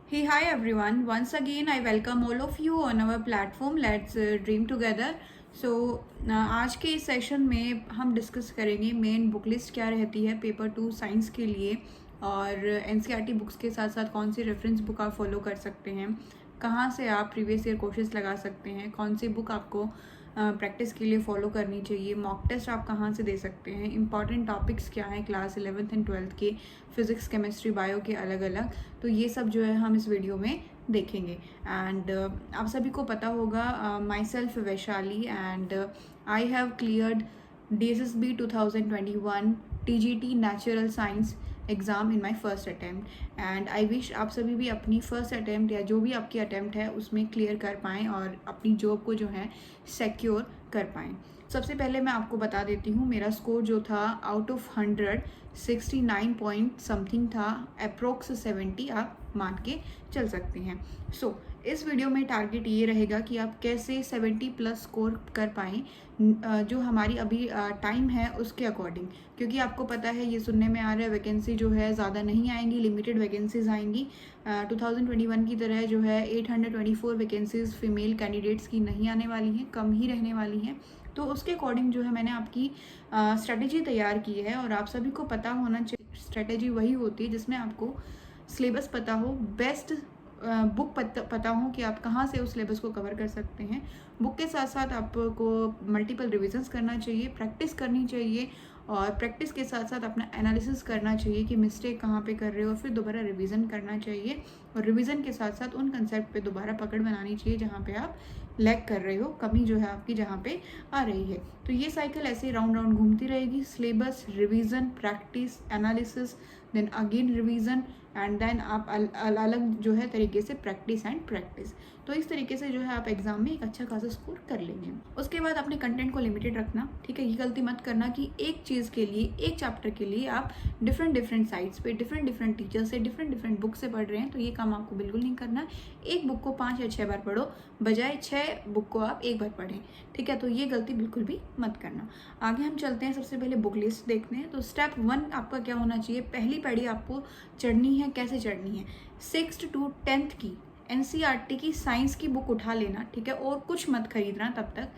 Hey, hi everyone. Once again, I welcome all of you on our platform. Let's dream together. So, आज के इस session में हम discuss करेंगे main book list क्या रहती है पेपर 2 साइंस के लिए, और एनसीईआरटी बुक्स के साथ साथ कौन सी रेफरेंस बुक आप फॉलो कर सकते हैं, कहाँ से आप प्रीवियस ईयर क्वेश्चंस लगा सकते हैं, कौन सी बुक आपको प्रैक्टिस के लिए फॉलो करनी चाहिए, मॉक टेस्ट आप कहाँ से दे सकते हैं, इंपॉर्टेंट टॉपिक्स क्या हैं क्लास 11th एंड 12th के, फिजिक्स केमिस्ट्री बायो के अलग अलग। तो ये सब जो है हम इस वीडियो में देखेंगे। एंड आप सभी को पता होगा, my self Vaishali and I have cleared DSSB 2021 TGT natural science exam in my first attempt, and I wish आप सभी भी अपनी फर्स्ट अटैम्प्ट या जो भी आपकी अटैम्प्ट है उसमें क्लियर कर पाएँ और अपनी जॉब को जो है सिक्योर कर पाएँ। सबसे पहले मैं आपको बता देती हूँ, मेरा स्कोर जो था आउट ऑफ 100 69 पॉइंट समथिंग था, अप्रोक्स 70 आप मान के चल सकते हैं। सो इस वीडियो में टारगेट ये रहेगा कि आप कैसे 70 प्लस स्कोर कर पाएँ, जो हमारी अभी टाइम है उसके अकॉर्डिंग, क्योंकि आपको पता है ये सुनने में आ रहा है वैकेंसी जो है ज़्यादा नहीं आएंगी, लिमिटेड वैकेंसीज आएंगी। 2021 की तरह जो है 824 वैकेंसीज फीमेल कैंडिडेट्स की नहीं आने वाली हैं, कम ही रहने वाली हैं। तो उसके अकॉर्डिंग जो है मैंने आपकी स्ट्रेटेजी तैयार की है, और आप सभी को पता होना चाहिए स्ट्रेटेजी वही होती है जिसमें आपको सिलेबस पता हो, बेस्ट बुक पता हो कि आप कहाँ से उस सिलेबस को कवर कर सकते हैं। बुक के साथ साथ आपको मल्टीपल रिविजन्स करना चाहिए, प्रैक्टिस करनी चाहिए, और प्रैक्टिस के साथ साथ अपना एनालिसिस करना चाहिए कि मिस्टेक कहाँ पे कर रहे हो, फिर दोबारा रिवीजन करना चाहिए, और रिवीजन के साथ साथ उन कंसेप्ट पे दोबारा पकड़ बनानी चाहिए जहाँ पे आप लैग कर रहे हो, कमी जो है आपकी जहाँ पे आ रही है। तो ये साइकिल ऐसे राउंड राउंड घूमती रहेगी, syllabus, revision, practice, analysis, then again revision, and then आप अलग जो है तरीके से प्रैक्टिस एंड प्रैक्टिस। तो इस तरीके से जो है आप एग्जाम में एक अच्छा खासा स्कोर कर लेंगे। उसके बाद अपने कंटेंट को लिमिटेड रखना, ठीक है। ये गलती मत करना कि एक चीज़ के लिए, एक चैप्टर के लिए आप डिफरेंट साइट्स पे डिफरेंट टीचर से डिफरेंट बुक से पढ़ रहे हैं, तो ये काम आपको बिल्कुल नहीं करना। एक बुक को 5 या 6 बार पढ़ो, बजाय 6 बुक को आप एक बार पढ़ें, ठीक है। तो ये गलती बिल्कुल भी मत करना। आगे हम चलते हैं, सबसे पहले बुक लिस्ट देखते हैं। तो स्टेप 1 आपका क्या होना चाहिए, पहली पढ़ी आपको चढ़नी है। कैसे चढ़नी है, 6th to 10th की एनसीईआरटी की साइंस की बुक उठा लेना, ठीक है, और कुछ मत खरीदना तब तक।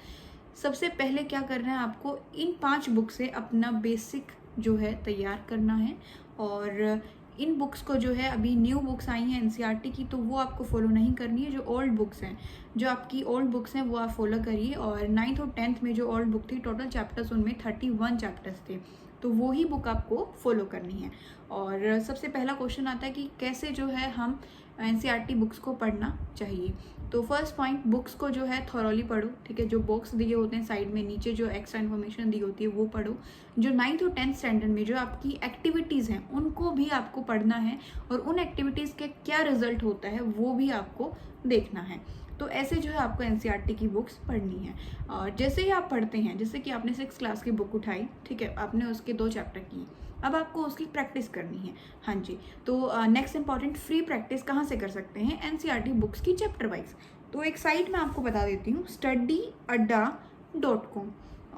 सबसे पहले क्या करना है, आपको इन 5 बुक से अपना बेसिक जो है तैयार करना है, और इन बुक्स को जो है अभी न्यू बुक्स आई हैं एनसीईआरटी की, तो वो आपको फॉलो नहीं करनी है। जो ओल्ड बुक्स हैं, जो आपकी ओल्ड बुक्स हैं वो आप फॉलो करिए। और 9th और 10th में जो ओल्ड बुक थी, टोटल चैप्टर्स उनमें 31 चैप्टर्स थे, तो वो ही बुक आपको फॉलो करनी है। और सबसे पहला क्वेश्चन आता है कि कैसे जो है हम एनसीईआरटी बुक्स को पढ़ना चाहिए। तो फर्स्ट पॉइंट, बुक्स को जो है थॉरोली पढ़ो, ठीक है। जो बॉक्स दिए होते हैं साइड में, नीचे जो एक्स्ट्रा इन्फॉर्मेशन दी होती है वो पढ़ो। जो 9th और 10th स्टैंडर्ड में जो आपकी एक्टिविटीज़ हैं उनको भी आपको पढ़ना है, और उन एक्टिविटीज़ के क्या रिजल्ट होता है वो भी आपको देखना है। तो ऐसे जो है आपको एनसीईआरटी की बुक्स पढ़नी है। और जैसे ही आप पढ़ते हैं, जैसे कि आपने 6th क्लास की बुक उठाई, ठीक है, आपने उसके 2 चैप्टर किए, अब आपको उसकी प्रैक्टिस करनी है। हाँ जी, तो नेक्स्ट इंपॉर्टेंट, फ्री प्रैक्टिस कहाँ से कर सकते हैं, एनसीईआरटी बुक्स की चैप्टर वाइज। तो एक साइट मैं आपको बता देती हूँ, studyadda.com,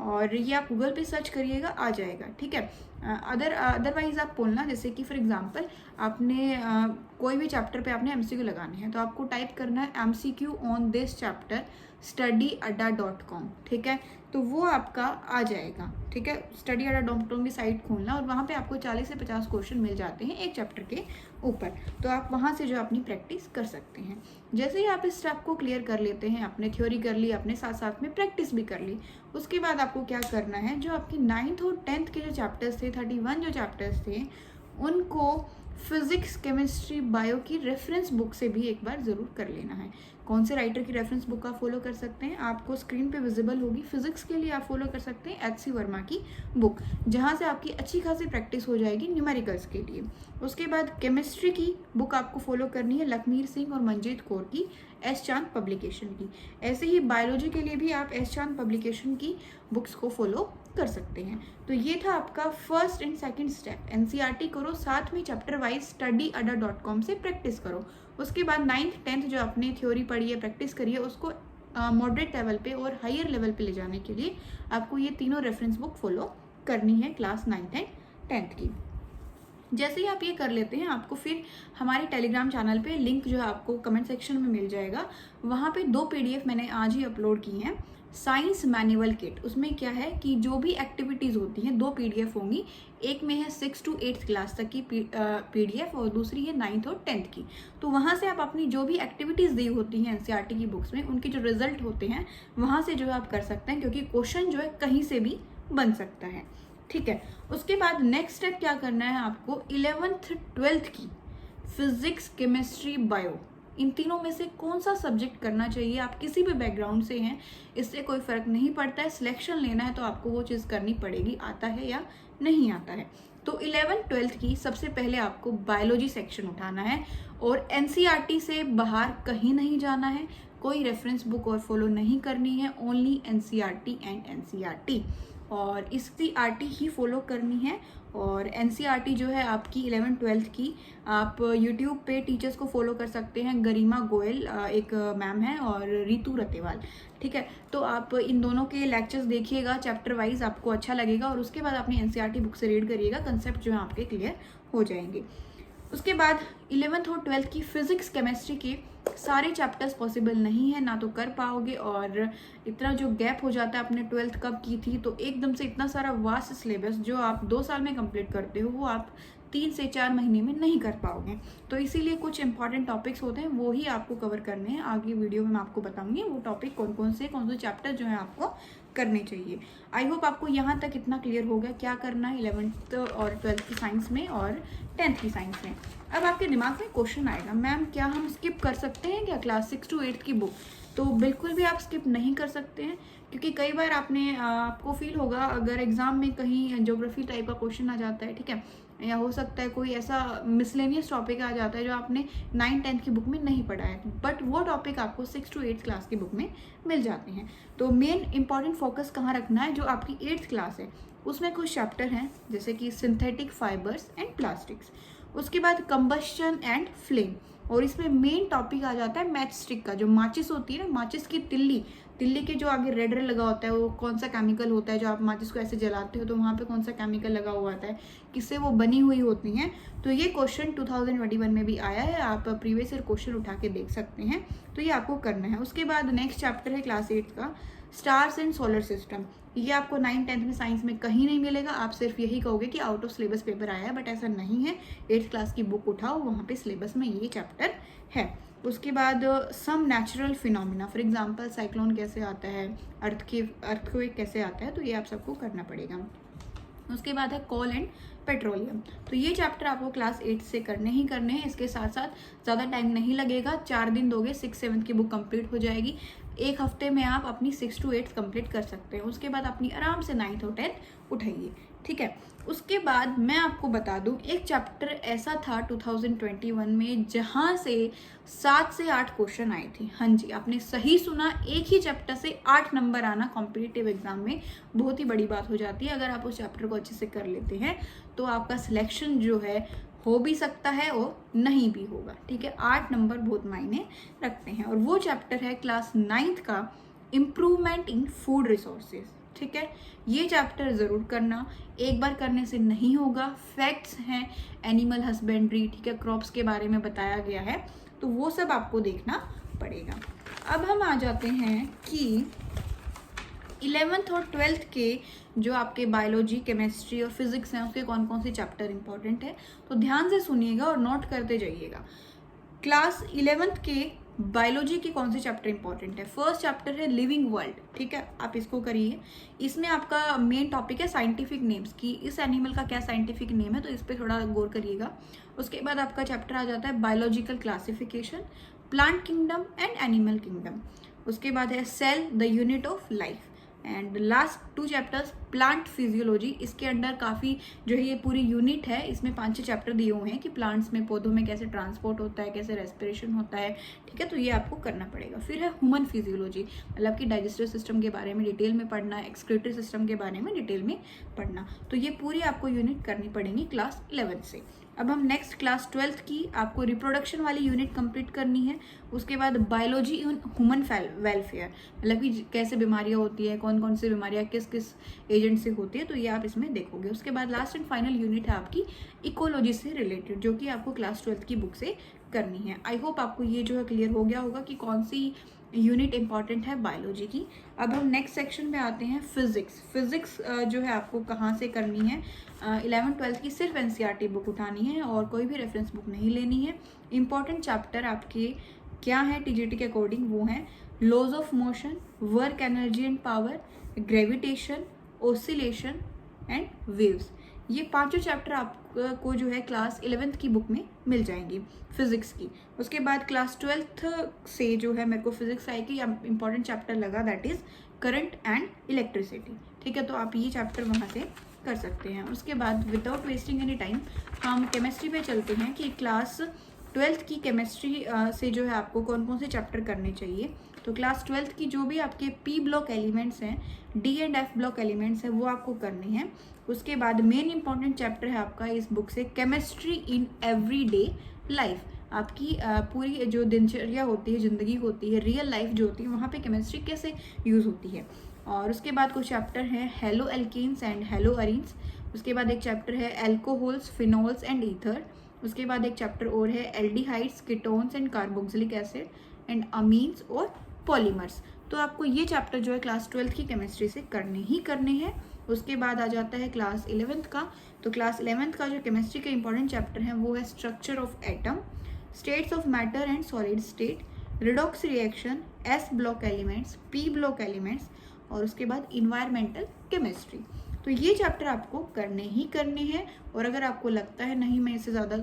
और ये आप गूगल पे सर्च करिएगा, आ जाएगा, ठीक है। अदरवाइज आप बोलना, जैसे कि फॉर एग्जांपल आपने कोई भी चैप्टर पे आपने एमसीक्यू लगाने हैं, तो आपको टाइप करना है MCQ on this chapter studyadda.com, ठीक है। तो वो आपका आ जाएगा, ठीक है। studyadda.com की साइट खोलना, और वहाँ पे आपको 40 से 50 क्वेश्चन मिल जाते हैं एक चैप्टर के ऊपर, तो आप वहाँ से जो अपनी प्रैक्टिस कर सकते हैं। जैसे ही आप इस स्टेप को क्लियर कर लेते हैं, आपने थ्योरी कर ली, अपने साथ साथ में प्रैक्टिस भी कर ली, उसके बाद आपको क्या करना है, जो आपकी 9th और 10th के जो चैप्टर्स थे, 31 जो चैप्टर्स थे, उनको फिजिक्स, केमिस्ट्री, बायो की रेफरेंस बुक से भी एक बार ज़रूर कर लेना है। कौन से राइटर की रेफरेंस बुक आप फॉलो कर सकते हैं, आपको स्क्रीन पे विजिबल होगी। फिजिक्स के लिए आप फॉलो कर सकते हैं HC वर्मा की बुक, जहाँ से आपकी अच्छी खासी प्रैक्टिस हो जाएगी न्यूमेरिकल्स के लिए। उसके बाद केमिस्ट्री की बुक आपको फॉलो करनी है, लखमीर सिंह और मंजीत कौर की, एस चांद पब्लिकेशन की। ऐसे ही बायोलॉजी के लिए भी आप एस चांद पब्लिकेशन की बुक्स को फॉलो कर सकते हैं। तो ये था आपका first and second step, NCERT करो, साथ में चैप्टर वाइज studyadda.com से प्रैक्टिस करो। उसके बाद 9th 10th जो आपने थ्योरी पढ़ी है, प्रैक्टिस करी है, उसको मॉडरेट लेवल पे और हायर लेवल पे ले जाने के लिए आपको ये तीनों रेफरेंस बुक फॉलो करनी है क्लास 9th एंड 10th की। जैसे ही आप ये कर लेते हैं, आपको फिर हमारे टेलीग्राम चैनल पे लिंक जो है आपको कमेंट सेक्शन में मिल जाएगा। वहाँ पे 2 PDF मैंने आज ही अपलोड की हैं। साइंस मैनुअल किट, उसमें क्या है कि जो भी एक्टिविटीज़ होती हैं 2 PDF होंगी। एक में है 6 to 8th क्लास तक की PDF और दूसरी है 9th और 10th की। तो वहाँ से आप अपनी जो भी एक्टिविटीज़ दी होती हैं NCERT की बुक्स में, उनके जो रिजल्ट होते हैं वहाँ से जो है आप कर सकते हैं, क्योंकि क्वेश्चन जो है कहीं से भी बन सकता है। ठीक है, उसके बाद नेक्स्ट स्टेप क्या करना है आपको, 11th 12th की फिजिक्स, केमिस्ट्री, बायो, इन तीनों में से कौन सा सब्जेक्ट करना चाहिए। आप किसी भी बैकग्राउंड से हैं, इससे कोई फर्क नहीं पड़ता है। सिलेक्शन लेना है तो आपको वो चीज़ करनी पड़ेगी, आता है या नहीं आता है। तो 11th 12th की सबसे पहले आपको बायोलॉजी सेक्शन उठाना है और NCERT से बाहर कहीं नहीं जाना है, कोई रेफरेंस बुक और फॉलो नहीं करनी है, ओनली NCERT एंड NCERT, और NCERT ही फॉलो करनी है। और NCERT जो है आपकी 11th 12th की, आप YouTube पे टीचर्स को फॉलो कर सकते हैं। गरिमा गोयल एक मैम है और रितु रतेवाल। ठीक है, तो आप इन दोनों के लेक्चर्स देखिएगा, चैप्टर वाइज आपको अच्छा लगेगा, और उसके बाद अपनी NCERT बुक से रीड करिएगा, कंसेप्ट जो है आपके क्लियर हो जाएंगे। उसके बाद 11th और 12th की फिजिक्स, केमिस्ट्री के सारे चैप्टर्स पॉसिबल नहीं है, ना तो कर पाओगे, और इतना जो गैप हो जाता है, आपने 12th कब की थी, तो एकदम से इतना सारा वास्ट सिलेबस जो आप 2 साल में कंप्लीट करते हो, वो आप 3 से 4 महीने में नहीं कर पाओगे। तो इसीलिए कुछ इंपॉर्टेंट टॉपिक्स होते हैं, वो ही आपको कवर करने हैं। आगे वीडियो में मैं आपको बताऊंगी वो टॉपिक कौन से चैप्टर जो है आपको करने चाहिए। आई होप आपको यहाँ तक इतना क्लियर हो गया क्या करना है 11th और 12th की साइंस में और 10th की साइंस में। अब आपके दिमाग में क्वेश्चन आएगा, मैम क्या हम स्किप कर सकते हैं क्या क्लास 6 to 8 की बुक? तो बिल्कुल भी आप स्किप नहीं कर सकते हैं, क्योंकि कई बार आपको फील होगा, अगर एग्जाम में कहीं ज्योग्राफी टाइप का क्वेश्चन आ जाता है, ठीक है, या हो सकता है कोई ऐसा मिसलेनियस टॉपिक आ जाता है जो आपने 9th-10th की बुक में नहीं पढ़ा है, बट वो टॉपिक आपको 6 to 8th क्लास की बुक में मिल जाते हैं। तो मेन इंपॉर्टेंट फोकस कहाँ रखना है, जो आपकी 8th क्लास है उसमें कुछ चैप्टर हैं, जैसे कि सिंथेटिक फाइबर्स एंड प्लास्टिक्स, उसके बाद कंबस्शन एंड फ्लेम, और इसमें मेन टॉपिक आ जाता है मैच स्टिक का। जो माचिस होती है ना, माचिस की तिल्ली के जो आगे रेड लगा होता है, वो कौन सा केमिकल होता है, जो आप माचिस को ऐसे जलाते हो तो वहाँ पे कौन सा केमिकल लगा हुआ आता है, किससे वो बनी हुई होती हैं। तो ये क्वेश्चन 2021 में भी आया है, आप प्रीवियस ईयर क्वेश्चन उठा के देख सकते हैं। तो ये आपको करना है। उसके बाद नेक्स्ट चैप्टर है क्लास 8 का, स्टार्स एंड सोलर सिस्टम। ये आपको 9th-10th में साइंस में कहीं नहीं मिलेगा। आप सिर्फ यही कहोगे कि आउट ऑफ सिलेबस पेपर आया है, बट ऐसा नहीं है। 8th क्लास की बुक उठाओ, वहाँ पे सिलेबस में ये चैप्टर है। उसके बाद some natural phenomena, for example cyclone कैसे आता है, अर्थक्वेक कैसे आता है, तो ये आप सबको करना पड़ेगा। उसके बाद है कोल एंड पेट्रोलियम। तो ये चैप्टर आपको क्लास 8 से करने ही करने हैं। इसके साथ साथ ज़्यादा टाइम नहीं लगेगा, 4 दिन दोगे 6-7 की बुक कंप्लीट हो जाएगी। एक हफ्ते में आप अपनी 6 to 8 कंप्लीट कर सकते हैं। उसके बाद अपनी आराम से 9th और 10th उठाइए, ठीक है। उसके बाद मैं आपको बता दूं, एक चैप्टर ऐसा था 2021 में जहां से 7 से 8 क्वेश्चन आए थे। हाँ जी, आपने सही सुना, एक ही चैप्टर से 8 नंबर आना कॉम्पिटिटिव एग्जाम में बहुत ही बड़ी बात हो जाती है। अगर आप उस चैप्टर को अच्छे से कर लेते हैं तो आपका सिलेक्शन जो है हो भी सकता है और नहीं भी होगा, ठीक है। 8 नंबर बहुत मायने रखते हैं। और वो चैप्टर है क्लास 9th का, इम्प्रूवमेंट इन फूड रिसोर्सेज, ठीक है। ये चैप्टर ज़रूर करना, एक बार करने से नहीं होगा। फैक्ट्स हैं एनिमल हस्बेंड्री, ठीक है, क्रॉप्स के बारे में बताया गया है, तो वो सब आपको देखना पड़ेगा। अब हम आ जाते हैं कि 11th और 12th के जो आपके बायोलॉजी, केमिस्ट्री और फिजिक्स हैं, उसके कौन कौन से चैप्टर इंपॉर्टेंट है, तो ध्यान से सुनिएगा और नोट करते जाइएगा। क्लास 11th के बायोलॉजी के कौन से चैप्टर इंपॉर्टेंट है। फर्स्ट चैप्टर है लिविंग वर्ल्ड, ठीक है, आप इसको करिए। इसमें आपका मेन टॉपिक है साइंटिफिक नेम्स, कि इस एनिमल का क्या साइंटिफिक नेम है, तो इस पर थोड़ा गौर करिएगा। उसके बाद आपका चैप्टर आ जाता है biological classification, plant kingdom and animal kingdom. उसके बाद है cell, the unit of life, and last 2 chapters plant physiology. इसके अंडर काफ़ी जो है ये पूरी यूनिट है, इसमें 5-6 चैप्टर दिए हुए हैं कि प्लांट्स में, पौधों में कैसे ट्रांसपोर्ट होता है, कैसे रेस्पिरेशन होता है, ठीक है, तो ये आपको करना पड़ेगा। फिर है ह्यूमन फिजियोलॉजी, मतलब कि डाइजेस्टिव सिस्टम के बारे में डिटेल में पढ़ना, एक्सक्रीटरी सिस्टम के बारे में डिटेल में पढ़ना। तो ये पूरी आपको यूनिट करनी पड़ेगी क्लास 11th से। अब हम नेक्स्ट क्लास 12th की आपको रिप्रोडक्शन वाली यूनिट कंप्लीट करनी है। उसके बाद बायोलॉजी इन ह्यूमन वेलफेयर, मतलब कि कैसे बीमारियां होती है, कौन कौन सी बीमारियां किस किस एजेंट से होती है, तो ये आप इसमें देखोगे। उसके बाद लास्ट एंड फाइनल यूनिट है आपकी इकोलॉजी से रिलेटेड, जो कि आपको क्लास 12th की बुक से करनी है। आई होप आपको ये जो है क्लियर हो गया होगा कि कौन सी यूनिट इंपॉर्टेंट है बायोलॉजी की। अब हम नेक्स्ट सेक्शन में आते हैं फिजिक्स। फिजिक्स जो है आपको कहाँ से करनी है, 11th-12th की सिर्फ एनसीईआरटी बुक उठानी है और कोई भी रेफरेंस बुक नहीं लेनी है। इंपॉर्टेंट चैप्टर आपके क्या है टीजीटी के अकॉर्डिंग, वो हैं laws of motion, work energy and power, gravitation, oscillation and waves. ये पांचों चैप्टर आपको जो है क्लास 11th की बुक में मिल जाएंगी फिजिक्स की। उसके बाद क्लास 12th से जो है मेरे को फिजिक्स आई कि इंपॉर्टेंट चैप्टर लगा, that is current and electricity. ठीक है, तो आप ये चैप्टर वहाँ से कर सकते हैं। उसके बाद विदाउट वेस्टिंग एनी टाइम हम केमिस्ट्री पे चलते हैं कि क्लास 12th की केमिस्ट्री से जो है आपको कौन कौन से चैप्टर करने चाहिए। तो क्लास 12th की जो भी आपके पी ब्लॉक एलिमेंट्स हैं, D and F block elements हैं, वो आपको करने हैं। उसके बाद मेन इंपॉर्टेंट चैप्टर है आपका इस बुक से केमिस्ट्री इन एवरीडे लाइफ। आपकी पूरी जो दिनचर्या होती है, ज़िंदगी होती है, रियल लाइफ जो होती है, वहाँ पे केमिस्ट्री कैसे यूज़ होती है। और उसके बाद कुछ चैप्टर हैं hello alkenes and hello arenes. उसके बाद एक चैप्टर है एल्कोहल्स, फिनोल्स एंड ईथर। उसके बाद एक चैप्टर और है aldehydes, ketones and carboxylic acid and amines और पॉलीमर्स। तो आपको ये चैप्टर जो है क्लास 12th की केमिस्ट्री से करने हैं। उसके बाद आ जाता है क्लास 11th का। तो क्लास 11th का जो केमिस्ट्री के इंपॉर्टेंट चैप्टर है वो है structure of atom, states of matter and solid state, redox reaction, S block elements, P block elements और उसके बाद इन्वायरमेंटल केमिस्ट्री। तो ये चैप्टर आपको करने हैं। और अगर आपको लगता है नहीं मैं इससे ज़्यादा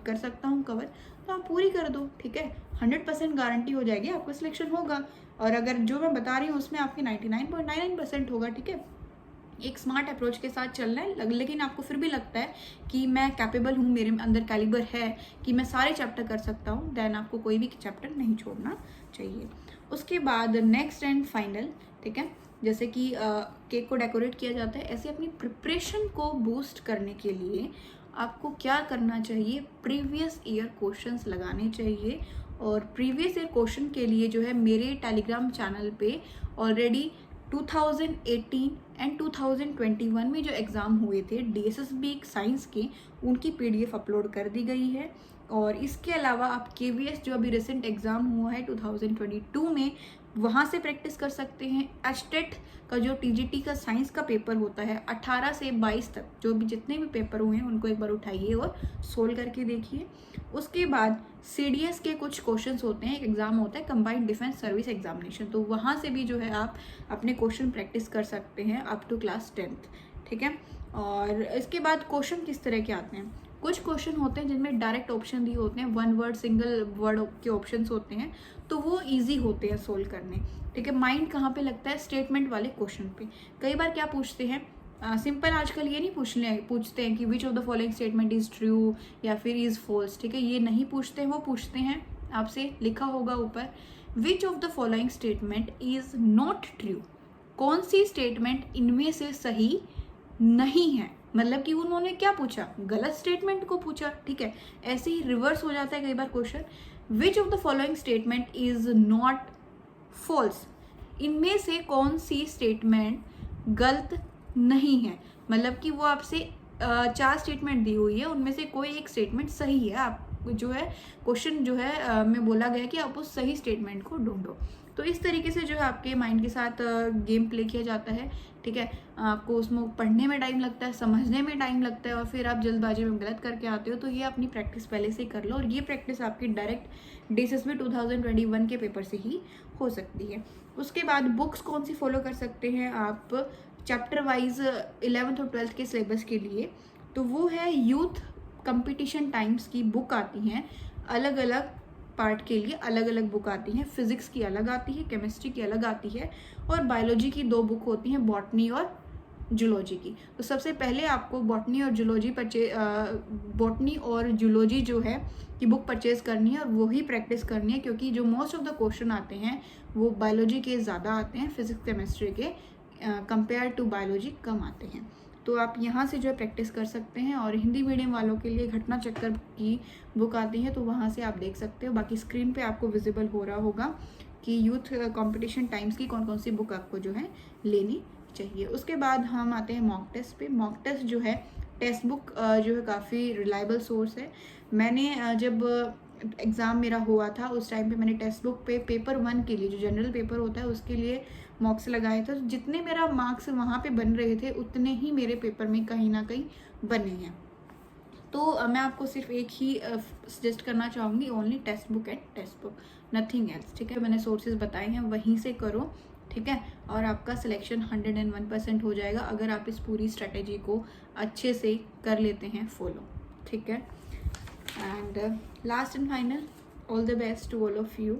कर सकता हूँ कवर, तो आप पूरी कर दो। ठीक है, 100% गारंटी हो जाएगी, आपको सिलेक्शन होगा। और अगर जो मैं बता रही हूँ उसमें आपकी 99.99% होगा। ठीक है, एक स्मार्ट अप्रोच के साथ चलना है। लेकिन आपको फिर भी लगता है कि मैं कैपेबल हूँ, मेरे अंदर कैलिबर है कि मैं सारे चैप्टर कर सकता हूँ, देन आपको कोई भी चैप्टर नहीं छोड़ना चाहिए। उसके बाद नेक्स्ट एंड फाइनल, ठीक है, जैसे कि केक को डेकोरेट किया जाता है, ऐसे अपनी प्रिपरेशन को बूस्ट करने के लिए आपको क्या करना चाहिए, प्रीवियस ईयर क्वेश्चंस लगाने चाहिए। और प्रीवियस ईयर क्वेश्चन के लिए जो है मेरे टेलीग्राम चैनल पे ऑलरेडी 2018 एंड 2021 में जो एग्ज़ाम हुए थे DSSB साइंस के, उनकी PDF अपलोड कर दी गई है। और इसके अलावा आप KVS जो अभी रिसेंट एग्ज़ाम हुआ है 2022 में, वहाँ से प्रैक्टिस कर सकते हैं। एचटेट का जो TGT का साइंस का पेपर होता है 18 से 22 तक, जो भी जितने भी पेपर हुए हैं उनको एक बार उठाइए और सोल्व करके देखिए। उसके बाद CDS के कुछ क्वेश्चंस होते हैं, एक एग्ज़ाम होता है कंबाइंड डिफेंस सर्विस एग्जामिनेशन, तो वहाँ से भी जो है आप अपने क्वेश्चन प्रैक्टिस कर सकते हैं अप टू क्लास 10th। ठीक है, और इसके बाद क्वेश्चन किस तरह के आते हैं, कुछ क्वेश्चन होते हैं जिनमें डायरेक्ट ऑप्शन दिए होते हैं, 1 वर्ड सिंगल वर्ड के ऑप्शंस होते हैं, तो वो इजी होते हैं सोल्व करने। ठीक है, माइंड कहाँ पे लगता है, स्टेटमेंट वाले क्वेश्चन पे। कई बार क्या पूछते हैं, सिंपल आजकल ये नहीं पूछते हैं कि विच of the following statement is true या फिर इज फॉल्स। ठीक है, ये नहीं पूछते हैं, वो पूछते हैं आपसे, लिखा होगा ऊपर विच of the following statement is not true, कौन सी स्टेटमेंट इनमें से सही नहीं है, मतलब कि उन्होंने क्या पूछा, गलत स्टेटमेंट को पूछा। ठीक है, ऐसे ही रिवर्स हो जाता है कई बार question, which of the following statement is not false, इनमें से कौन सी स्टेटमेंट गलत नहीं है, मतलब कि वो आपसे 4 स्टेटमेंट दी हुई है, उनमें से कोई एक स्टेटमेंट सही है। आप जो है क्वेश्चन जो है में बोला गया कि आप उस सही स्टेटमेंट को ढूंढो। तो इस तरीके से जो है आपके माइंड के साथ गेम प्ले किया जाता है। ठीक है, आपको उसमें पढ़ने में टाइम लगता है, समझने में टाइम लगता है, और फिर आप जल्दबाजी में गलत करके आते हो। तो ये अपनी प्रैक्टिस पहले से कर लो, और ये प्रैक्टिस आपकी डायरेक्ट DSSB 2021 के पेपर से ही हो सकती है। उसके बाद बुक्स कौन सी फॉलो कर सकते हैं आप चैप्टर वाइज 11th और 12th के सिलेबस के लिए, तो वो है यूथ कंपटीशन टाइम्स की बुक आती हैं, अलग अलग पार्ट के लिए अलग अलग बुक आती हैं। फिजिक्स की अलग आती है, केमिस्ट्री की अलग आती है, और बायोलॉजी की 2 बुक होती हैं, बॉटनी और जूलॉजी की। तो सबसे पहले आपको बॉटनी और जूलॉजी जो है की बुक परचेज करनी है, और वही प्रैक्टिस करनी है, क्योंकि जो मोस्ट ऑफ द क्वेश्चन आते हैं वो बायोलॉजी के ज़्यादा आते हैं, फिजिक्स केमिस्ट्री के कंपेयर टू बायोलॉजी कम आते हैं। तो आप यहाँ से जो है प्रैक्टिस कर सकते हैं। और हिंदी मीडियम वालों के लिए घटना चक्कर की बुक आती है, तो वहाँ से आप देख सकते हो। बाकी स्क्रीन पे आपको विजिबल हो रहा होगा कि यूथ कंपटीशन टाइम्स की कौन कौन सी बुक आपको जो है लेनी चाहिए। उसके बाद हम आते हैं मॉक टेस्ट पे। मॉक टेस्ट जो है टेक्स्ट बुक जो है काफ़ी रिलायबल सोर्स है। मैंने जब एग्ज़ाम मेरा हुआ था उस टाइम पे मैंने टेक्स्ट बुक पे पेपर 1 के लिए, जो जनरल पेपर होता है उसके लिए मॉक्स लगाए थे। तो जितने मेरा मार्क्स वहाँ पे बन रहे थे उतने ही मेरे पेपर में कहीं ना कहीं बने हैं। तो मैं आपको सिर्फ एक ही सजेस्ट करना चाहूँगी, only text book and text book, nothing else. ठीक है, मैंने सोर्सेज बताए हैं वहीं से करो। ठीक है, और आपका सिलेक्शन 101% हो जाएगा अगर आप इस पूरी स्ट्रेटेजी को अच्छे से कर लेते हैं फॉलो। ठीक है, and last and final, all the best to all of you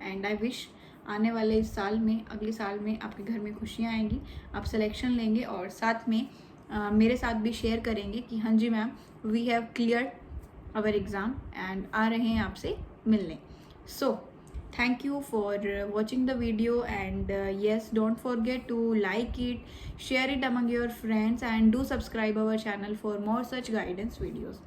and I wish आने वाले इस साल में, अगले साल में आपके घर में खुशियाँ आएंगी, आप सिलेक्शन लेंगे और साथ में मेरे साथ भी शेयर करेंगे कि हाँ जी ma'am, we have clear our exam and आ रहे हैं आपसे मिलने। सो thank you for watching the video, and yes, don't forget to like it, share it among your friends, and do subscribe our channel for more such guidance videos.